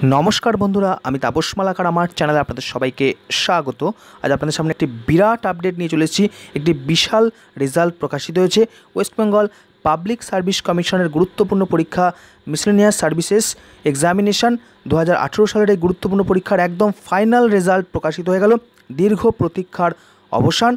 নমস্কার বন্ধুরা, আমি তাপস মালাকার আমার চ্যানেলে আপনাদের সবাইকে স্বাগত। আজ আপনাদের সামনে একটি বিরাট আপডেট নিয়ে চলে এসেছি। একটি বিশাল রেজাল্ট প্রকাশিত হয়েছে। ওয়েস্ট বেঙ্গল পাবলিক সার্ভিস কমিশনের গুরুত্বপূর্ণ পরীক্ষা মিসলেনিয়াস সার্ভিসেস এক্সামিনেশন 2018 সালের এই গুরুত্বপূর্ণ পরীক্ষার একদম ফাইনাল রেজাল্ট প্রকাশিত হয়ে গেল। দীর্ঘ প্রতীক্ষার অবসান।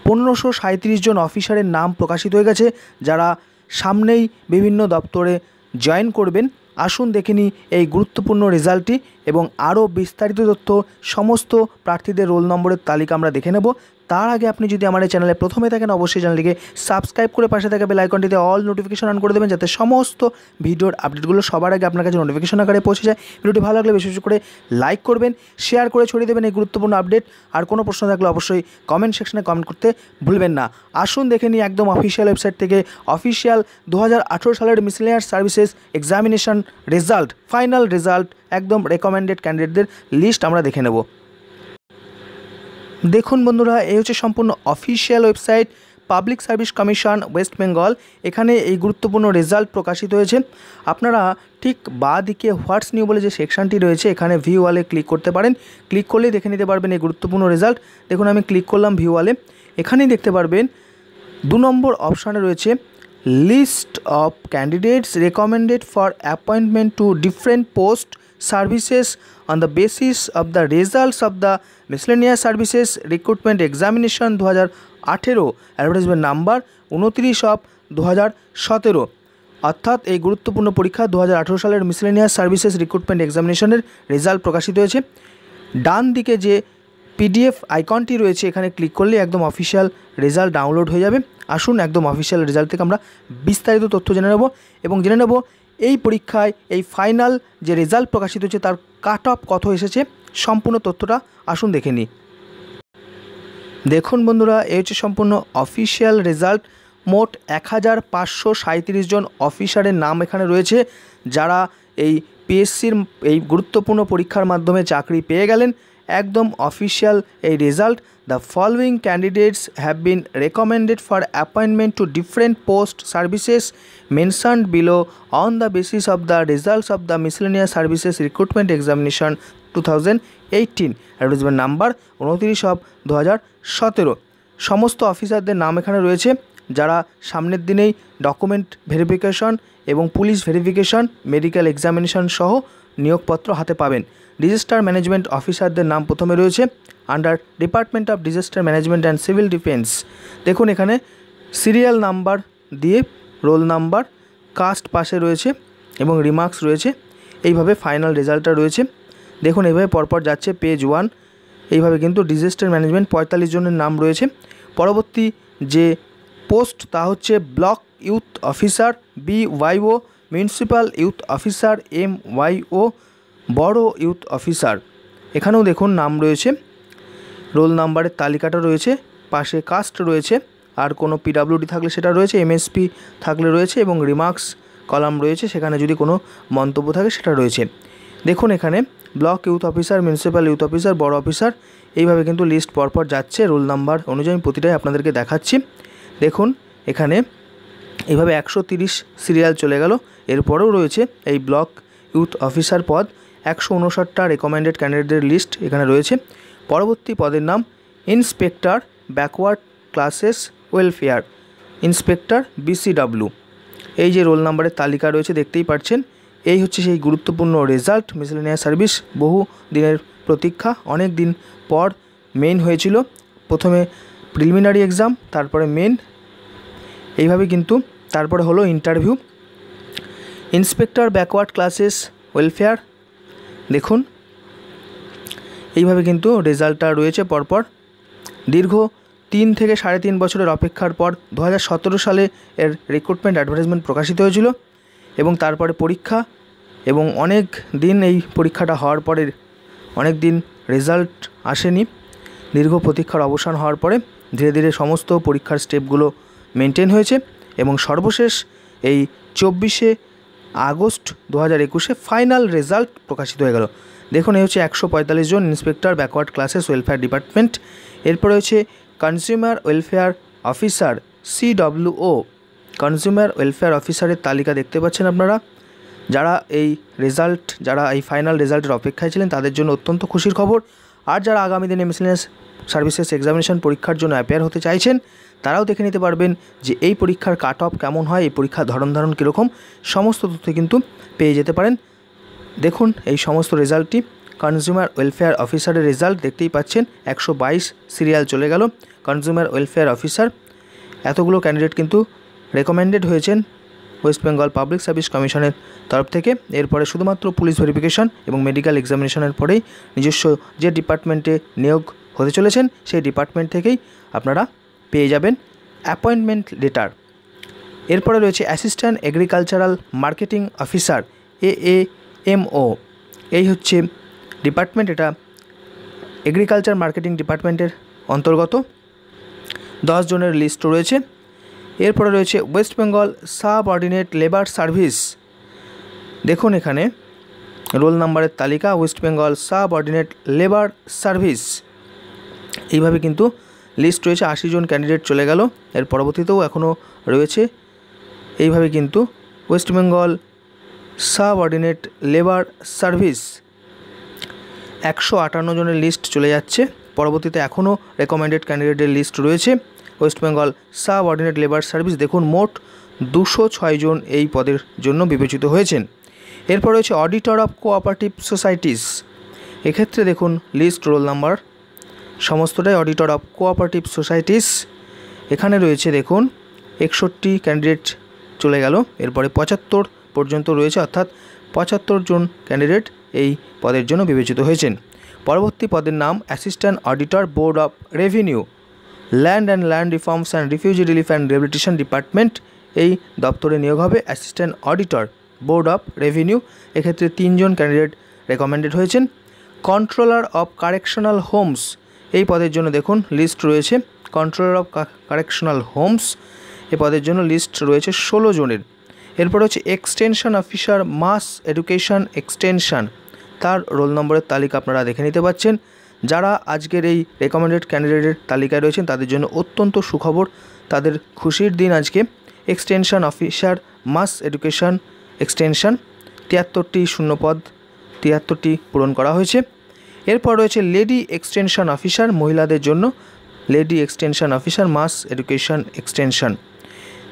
1537 জন অফিসারের নাম প্রকাশিত হয়ে গেছে, যারা সামনেই বিভিন্ন দপ্তরে জয়েন করবেন। আসুন দেখে নিই এই গুরুত্বপূর্ণ রেজাল্টটি এবং আরও বিস্তারিত তথ্য, সমস্ত প্রার্থীদের রোল নম্বরের তালিকা আমরা দেখে নেব। তার আগে আপনি যদি আমার এই চ্যানেলে প্রথমে থাকেন, অবশ্যই চ্যানেলটিকে সাবস্ক্রাইব করে পাশে থাকা বেল আইকনটিতে অল নোটিফিকেশন অন করে দেবেন, যাতে সমস্ত ভিডিওর আপডেটগুলো সবার আগে আপনার কাছে নোটিফিকেশন আকারে পৌঁছে যায়। ভিডিওটি ভালো লাগলে বেশি বেশি করে লাইক করবেন, শেয়ার করে ছড়িয়ে দেবেন এই গুরুত্বপূর্ণ আপডেট। আর কোনো প্রশ্ন থাকলে অবশ্যই কমেন্ট সেকশনে কমেন্ট করতে ভুলবেন না। আসুন দেখে নিই একদম অফিসিয়াল ওয়েবসাইট থেকে অফিসিয়াল 2018 সালের miscellaneous services examination result, final result, একদম রেকমেন্ডেড ক্যান্ডিডেটদের লিস্ট আমরা দেখে নেব। দেখুন বন্ধুরা, এই হচ্ছে সম্পূর্ণ official website public service commission West Bengal. এখানে এই গুরুত্বপূর্ণ রেজাল্ট প্রকাশিত হয়েছে। আপনারা ঠিক বাঁ দিকে হোয়াটস নিউ বলে যে সেকশনটি রয়েছে, এখানে ভিউ ওয়ালে ক্লিক করতে পারেন। ক্লিক করলেই দেখে নিতে পারবেন এই গুরুত্বপূর্ণ রেজাল্ট। দেখুন, আমি ক্লিক করলাম ভিউ ওয়ালে। এখানেই দেখতে পারবেন 2 নম্বর অপশানে রয়েছে list of candidates recommended for appointment to different post services on the basis of the results of the miscellaneous services recruitment examination 2018 advertisement number 29/2017। অর্থাৎ এই গুরুত্বপূর্ণ পরীক্ষা 2018 সালের মিসলেনিয়াস সার্ভিসেস রিক্রুটমেন্ট এক্সামিনেশনের রেজাল্ট প্রকাশিত হয়েছে। ডান দিকে যে পিডিএফ আইকনটি রয়েছে, এখানে ক্লিক করলে একদম অফিসিয়াল রেজাল্ট ডাউনলোড হয়ে যাবে। আসুন একদম অফিসিয়াল রেজাল্ট থেকে আমরা বিস্তারিত তথ্য জেনে নেব এবং জেনে নেব এই পরীক্ষায় এই ফাইনাল যে রেজাল্ট প্রকাশিত হয়েছে তার কাট অফ কত এসেছে। সম্পূর্ণ তথ্যটা আসুন দেখে নিই। দেখুন বন্ধুরা, এই হচ্ছে সম্পূর্ণ অফিসিয়াল রেজাল্ট। মোট 1537 জন অফিসারের নাম এখানে রয়েছে, যারা এই পিএসসির এই গুরুত্বপূর্ণ পরীক্ষার মাধ্যমে চাকরি পেয়ে গেলেন। একদম অফিসিয়াল এই result. The following candidates have been recommended for appointment to different post services mentioned below on the basis of the results of the miscellaneous services recruitment examination 2018 advertisement number 29/2017। সমস্ত অফিসারদের নাম এখানে রয়েছে, যারা সামনের দিনেই ডকুমেন্ট ভেরিফিকেশন এবং police verification, medical examination সহ নিয়োগপত্র হাতে পাবেন। ডিজাস্টার ম্যানেজমেন্ট অফিসারদের নাম প্রথমে রয়েছে under department of disaster management and civil defence. দেখুন, এখানে সিরিয়াল নাম্বার দিয়ে রোল নাম্বার, কাস্ট পাশে রয়েছে এবং রিমার্কস রয়েছে। এইভাবে ফাইনাল রেজাল্টটা রয়েছে। দেখুন, এইভাবে পরপর যাচ্ছে পেজ 1। এইভাবে কিন্তু ডিজাস্টার ম্যানেজমেন্ট 45 জনের নাম রয়েছে। পরবর্তী যে পোস্ট তা হচ্ছে block youth officer BYO, municipal youth officer MYO, বড় ইউথ অফিসার। এখানেও দেখুন নাম রয়েছে, রোল নাম্বারের তালিকাটা রয়েছে, পাশে কাস্ট রয়েছে, আর কোনো PWD থাকলে সেটা রয়েছে, MSP থাকলে রয়েছে এবং রিমার্কস কলাম রয়েছে, সেখানে যদি কোনো মন্তব্য থাকে সেটা রয়েছে। দেখুন, এখানে block youth officer, municipal youth officer, বড় অফিসার, এইভাবে কিন্তু লিস্ট পরপর যাচ্ছে রোল নাম্বার অনুযায়ী। প্রতিটাই আপনাদেরকে দেখাচ্ছি। দেখুন, এখানে এইভাবে 130 সিরিয়াল চলে গেল। এরপরেও রয়েছে এই ব্লক ইউথ অফিসার পদ, 159টা রেকমেন্ডেড ক্যান্ডিডেটদের লিস্ট এখানে রয়েছে। পরবর্তী পদের নাম inspector backward classes welfare, inspector BCW। এই যে রোল নাম্বারের তালিকা রয়েছে দেখতেই পাচ্ছেন। এই হচ্ছে সেই গুরুত্বপূর্ণ রেজাল্ট মিসলেনিয়াস সার্ভিস। বহু দিনের প্রতীক্ষা, অনেক দিন পর মেন হয়েছিল। প্রথমে প্রিলিমিনারি এক্সাম, তারপরে মেন, এইভাবে কিন্তু তারপরে হলো interview. Inspector backward classes welfare, দেখুন এইভাবে কিন্তু রেজাল্টটা রয়েছে পরপর। দীর্ঘ 3 থেকে 3.5 বছরের অপেক্ষার পর 2017 সালে এর রিক্রুটমেন্ট অ্যাডভার্টাইজমেন্ট প্রকাশিত হয়েছিল এবং তারপরে পরীক্ষা, এবং অনেক দিন এই পরীক্ষাটা হওয়ার পরে অনেক দিন রেজাল্ট আসেনি। দীর্ঘ প্রতীক্ষার অবসান হওয়ার পরে ধীরে ধীরে সমস্ত পরীক্ষার স্টেপগুলো মেনটেন হয়েছে এবং সর্বশেষ এই 24শে আগস্ট 2021 ফাইনাল রেজাল্ট প্রকাশিত হয়ে গেল। দেখুন, এই হচ্ছে 145 জন inspector backward classes welfare department. এরপর হচ্ছে consumer welfare officer CWO, consumer welfare অফিসারের তালিকা দেখতে পাচ্ছেন আপনারা। যারা এই ফাইনাল রেজাল্টের অপেক্ষায় ছিলেন তাদের জন্য অত্যন্ত খুশির খবর। আর যারা আগামী দিনে মিসেলেনিয়াস সার্ভিসেস এক্সামিনেশন পরীক্ষার জন্য অ্যাপিয়ার হতে চাইছেন তারাও দেখে নিতে পারবেন যে এই পরীক্ষার কাট অফ কেমন হয়, এই পরীক্ষার ধরন কীরকম, সমস্ত তথ্য কিন্তু পেয়ে যেতে পারেন। দেখুন এই সমস্ত রেজাল্টটি কনজিউমার ওয়েলফেয়ার অফিসারের রেজাল্ট দেখতেই পাচ্ছেন। 122 সিরিয়াল চলে গেল। কনজিউমার ওয়েলফেয়ার অফিসার এতগুলো ক্যান্ডিডেট কিন্তু রেকমেন্ডেড হয়েছেন ওয়েস্ট বেঙ্গল পাবলিক সার্ভিস কমিশনের তরফ থেকে। এরপরে শুধুমাত্র পুলিশ ভেরিফিকেশন এবং মেডিকেল এক্সামিনেশনের পরেই নিজস্ব যে ডিপার্টমেন্টে নিয়োগ হতে চলেছেন সেই ডিপার্টমেন্ট থেকেই আপনারা পেয়ে যাবেন অ্যাপয়েন্টমেন্ট লেটার। এরপরে রয়েছে assistant agricultural marketing officer AAMO, এই হচ্ছে ডিপার্টমেন্ট, এটা এগ্রিকালচার মার্কেটিং ডিপার্টমেন্টের অন্তর্গত। 10 জনের লিস্ট রয়েছে। এরপরে রয়েছে West Bengal subordinate labour service. দেখুন এখানে রোল নাম্বারের তালিকা, West Bengal subordinate labour service, এইভাবে কিন্তু লিস্ট রয়েছে। 80 জন ক্যান্ডিডেট চলে গেল। এর পরবর্তীতেও এখনও রয়েছে। এইভাবে কিন্তু West Bengal subordinate labour service 158 জনের লিস্ট চলে যাচ্ছে। পরবর্তীতে এখনও রেকমেন্ডেড ক্যান্ডিডেটের লিস্ট রয়েছে। West Bengal subordinate labour service দেখুন মোট 206 জন এই পদের জন্য বিবেচিত হয়েছেন। এরপর রয়েছে অডিটর অফ কোঅপারেটিভ সোসাইটিস। এক্ষেত্রে দেখুন লিস্ট, রোল নাম্বার সমস্তটাই অডিটর অফ কোঅপারেটিভ সোসাইটিস। এখানে রয়েছে দেখুন 61 ক্যান্ডিডেট চলে গেল। এরপরে 75 পর্যন্ত রয়েছে, অর্থাৎ 75 জন ক্যান্ডিডেট এই পদের জন্য বিবেচিত হয়েছেন। পরবর্তী পদের নাম assistant auditor board of revenue, land and land reforms and refugee relief and rehabilitation department. এই দপ্তরে নিয়োগ হবে assistant auditor board of revenue. এক্ষেত্রে 3 জন ক্যান্ডিডেট রেকমেন্ডেড হয়েছেন। কন্ট্রোলার অফ কারেকশনাল হোমস, এই পদের জন্য দেখুন লিস্ট রয়েছে। কন্ট্রোলার অফ কারেকশনাল হোমস এই পদের জন্য লিস্ট রয়েছে 16 জনের। এরপর হচ্ছে extension officer mass education extension, তার রোল নম্বরের তালিকা আপনারা দেখে নিতে পাচ্ছেন। যারা আজকের এই রেকমেন্ডেড ক্যান্ডিডেটের তালিকায় রয়েছেন তাদের জন্য অত্যন্ত সুখবর, তাদের খুশির দিন আজকে। Extension officer mass education extension 73টি শূন্যপদ 73টি পূরণ করা হয়েছে। এরপর রয়েছে লেডি এক্সটেনশন অফিসার, মহিলাদের জন্য lady extension officer mass education extension.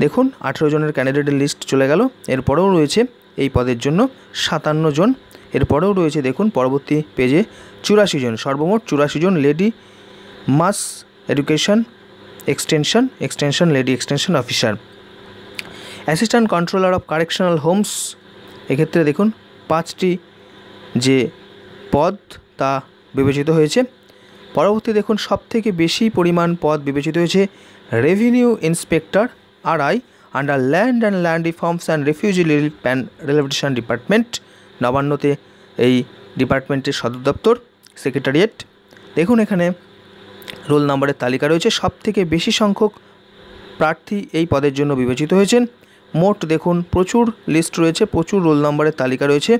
দেখুন 18 জনের ক্যান্ডিডেটের লিস্ট চলে গেল। এরপরেও রয়েছে এই পদের জন্য 57 জন। এরপরেও রয়েছে দেখুন পরবর্তী পেজে 84 জন, সর্বমোট 84 জন lady mass education extension lady extension officer. Assistant controller of correctional homes, এক্ষেত্রে দেখুন 5টি যে পদ তা বিবেচিত হয়েছে। পরবর্তী দেখুন সবথেকে বেশি পরিমাণ পদ বিবেচিত হয়েছে revenue inspector RI under land and land reforms and refugee relief and rehabilitation department, নবান্নতে এই ডিপার্টমেন্টের সদর দপ্তর সেক্রেটারিয়েট। দেখুন এখানে রোল নাম্বারের তালিকা রয়েছে। সবথেকে বেশি সংখ্যক প্রার্থী এই পদের জন্য বিবেচিত হয়েছেন। মোট দেখুন প্রচুর লিস্ট রয়েছে, প্রচুর রোল নাম্বারের তালিকা রয়েছে।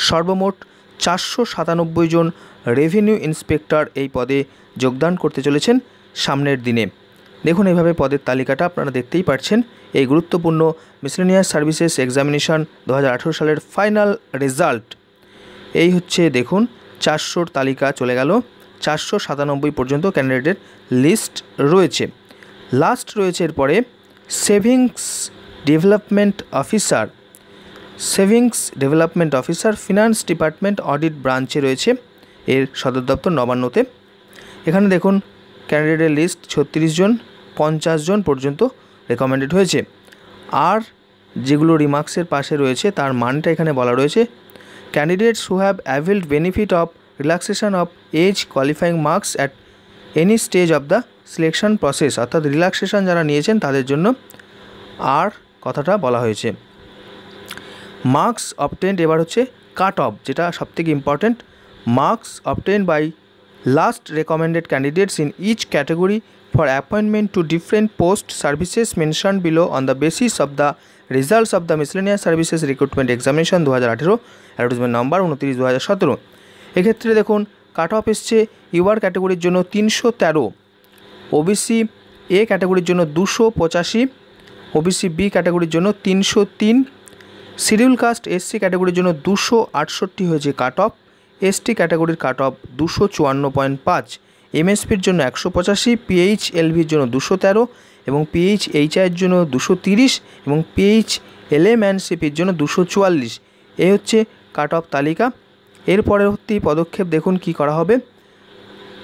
সর্বমোট 497 জন রেভিনিউ ইন্সপেক্টর এই পদে যোগদান করতে চলেছেন সামনের দিনে। দেখুন এইভাবে পদের তালিকাটা আপনারা দেখতেই পাচ্ছেন। এই গুরুত্বপূর্ণ মিসেলেনিয়াস সার্ভিসেস এক্সামিনেশন 2018 সালের ফাইনাল রেজাল্ট এই হচ্ছে। দেখুন 400 তালিকা চলে গেল, 497 পর্যন্ত ক্যান্ডিডেটের লিস্ট রয়েছে। লাস্ট রয়েছে এরপরে savings development officer finance department audit ব্রাঞ্চে রয়েছে, এর সদর দপ্তর নবান্নতে। এখানে দেখুন ক্যান্ডিডেটের লিস্ট 36 জন, 50 জন পর্যন্ত রেকমেন্ডেড হয়েছে। আর যেগুলো রিমার্কসের পাশে রয়েছে তার মানটা এখানে বলা রয়েছে। Candidates who have availed benefit of relaxation of age qualifying marks at any stage of the selection process, অর্থাৎ রিল্যাক্সেশন যারা নিয়েছেন তাদের জন্য আর কথাটা বলা হয়েছে। মার্কস অবটেন্ড, এবার হচ্ছে কাট অফ, যেটা সবথেকে important. Marks obtained by last recommended candidates in each category for appointment to different post services mentioned below on the basis of the results of the miscellaneous services recruitment examination 2018 advertisement number 29/2017। এক্ষেত্রে দেখুন cut off এসছে UR ক্যাটাগরির জন্য 313, OBC A ক্যাটাগরির জন্য 285, OBC B ক্যাটাগরির জন্য 303, schedule caste SC ক্যাটাগরির জন্য 268 হয়েছে কাট অফ, এসটি ক্যাটাগরির কাট অফ 254.5, এমএসপির জন্য 185, পিএইচএলভির জন্য 213 এবং পিএইচএইচআইয়ের জন্য 230 এবং পিএইচএলএমএনসিপির জন্য 244। এই হচ্ছে কাট অফ তালিকা। এর পরবর্তী পদক্ষেপ দেখুন কি করা হবে।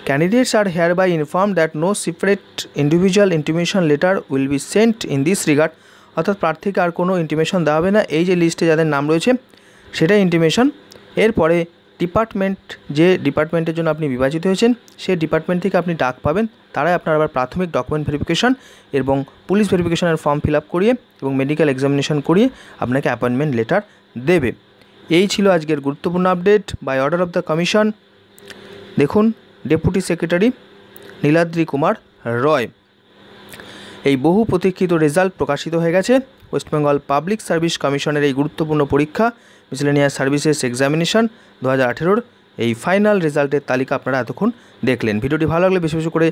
Candidates are hereby informed that no separate individual intimation letter will be sent in this regard, অর্থাৎ প্রার্থীকে আর কোনো ইন্টিমেশন দেওয়া হবে না। এই যে লিস্টে যাদের নাম রয়েছে সেটাই ইন্টিমেশন। এরপরে ডিপার্টমেন্ট, যে ডিপার্টমেন্টের জন্য আপনি বিভাজিত হয়েছেন সেই ডিপার্টমেন্ট থেকে আপনি ডাক পাবেন, তারাই আপনার আবার প্রাথমিক ডকুমেন্ট ভেরিফিকেশন এবং পুলিশ ভেরিফিকেশনের ফর্ম ফিল আপ করিয়ে এবং মেডিকেল এক্সামিনেশন করিয়ে আপনাকে অ্যাপয়েন্টমেন্ট লেটার দেবে। এই ছিল আজকের গুরুত্বপূর্ণ update by order of the commission. দেখুন, ডেপুটি সেক্রেটারি নীলাদ্রি কুমার রয়। এই বহু প্রতীক্ষিত রেজাল্ট প্রকাশিত হয়ে গেছে। ওয়েস্ট বেঙ্গল পাবলিক সার্ভিস কমিশনের এই গুরুত্বপূর্ণ পরীক্ষা মিসেলেনিয়াস সার্ভিসেস এক্সামিনেশন 2018 এই ফাইনাল রেজাল্টের তালিকা আপনারা এতক্ষণ দেখলেন। ভিডিওটি ভালো লাগলে বেশি বেশি করে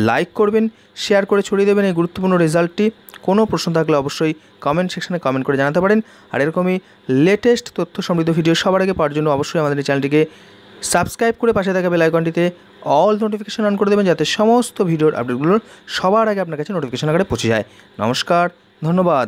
লাইক করবেন, শেয়ার করে ছড়িয়ে দেবেন এই গুরুত্বপূর্ণ রেজাল্টটি। কোনো প্রশ্ন থাকলে অবশ্যই কমেন্ট সেকশনে কমেন্ট করে জানাতে পারেন। আর এরকমই লেটেস্ট তথ্য সমৃদ্ধ ভিডিও সবার আগে পাওয়ার জন্য অবশ্যই আমাদের এই চ্যানেলটিকে সাবস্ক্রাইব করে পাশে থাকা বেল আইকনটিতে অল নোটিফিকেশন অন করে দেবেন, যাতে সমস্ত ভিডিওর আপডেটগুলো সবার আগে আপনার কাছে নোটিফিকেশন আকারে পৌঁছে যায়। নমস্কার, ধন্যবাদ।